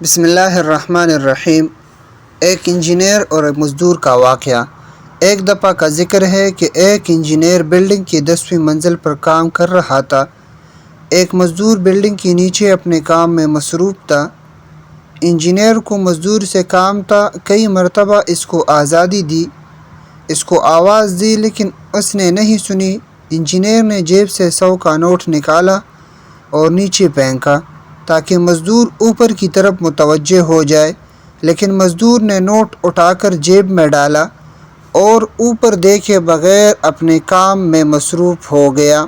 بسم اللہ الرحمن الرحیم۔ ایک انجینئر اور ایک مزدور کا واقعہ۔ ایک دفعہ کا ذکر ہے کہ ایک انجینئر بلڈنگ کی 10ویں منزل پر کام کر رہا تھا۔ ایک مزدور بلڈنگ کے نیچے اپنے کام میں مصروف تھا۔ انجینئر کو مزدور سے کام تھا، کئی مرتبہ اس کو آزادی دی، اس کو آواز دی، لیکن اس نے نہیں سنی۔ انجینئر نے جیب سے 100 کا نوٹ نکالا اور نیچے پھینکا تاکہ مزدور اوپر کی طرف متوجہ ہو جائے، لیکن مزدور نے نوٹ اٹھا کر جیب میں ڈالا اور اوپر دیکھے بغیر اپنے کام میں مصروف ہو گیا۔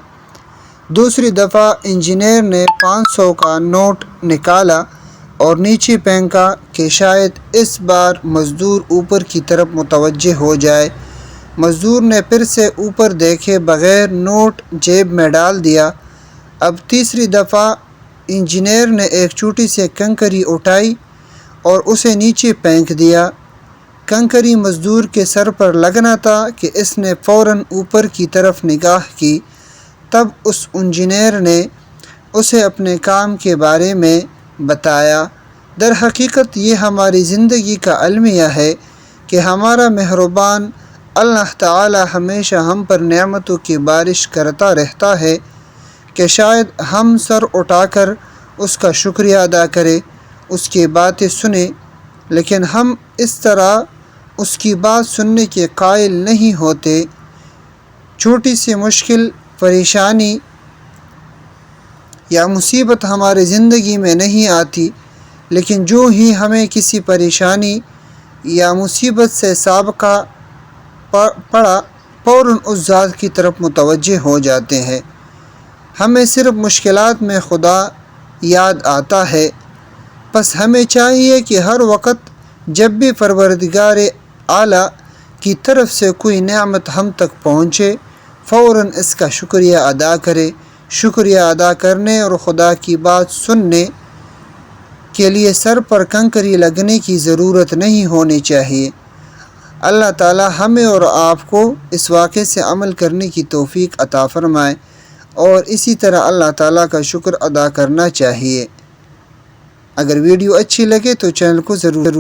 دوسری دفعہ انجینئر نے 500 کا نوٹ نکالا اور نیچے پھینکا کہ شاید اس بار مزدور اوپر کی طرف متوجہ ہو جائے۔ مزدور نے پھر سے اوپر دیکھے بغیر نوٹ جیب میں ڈال دیا۔ اب تیسری دفعہ انجینئر نے ایک چھوٹی سی کنکری اٹھائی اور اسے نیچے پھینک دیا۔ کنکری مزدور کے سر پر لگنا تھا کہ اس نے فوراً اوپر کی طرف نگاہ کی۔ تب اس انجینئر نے اسے اپنے کام کے بارے میں بتایا۔ در حقیقت یہ ہماری زندگی کا المیہ ہے کہ ہمارا مہربان اللہ تعالی ہمیشہ ہم پر نعمتوں کی بارش کرتا رہتا ہے کہ شاید ہم سر اٹھا کر اس کا شکریہ ادا کریں، اس کی باتیں سنیں، لیکن ہم اس طرح اس کی بات سننے کے قائل نہیں ہوتے۔ چھوٹی سی مشکل، پریشانی یا مصیبت ہماری زندگی میں نہیں آتی، لیکن جو ہی ہمیں کسی پریشانی یا مصیبت سے سابقہ پڑا، فوراً اس ذات کی طرف متوجہ ہو جاتے ہیں۔ ہمیں صرف مشکلات میں خدا یاد آتا ہے، بس ہمیں چاہیے کہ ہر وقت جب بھی پروردگار اعلیٰ کی طرف سے کوئی نعمت ہم تک پہنچے، فوراً اس کا شکریہ ادا کرے۔ شکریہ ادا کرنے اور خدا کی بات سننے کے لیے سر پر کنکری لگنے کی ضرورت نہیں ہونی چاہیے۔ اللہ تعالی ہمیں اور آپ کو اس واقعے سے عمل کرنے کی توفیق عطا فرمائے، اور اسی طرح اللہ تعالیٰ کا شکر ادا کرنا چاہیے۔ اگر ویڈیو اچھی لگے تو چینل کو ضرور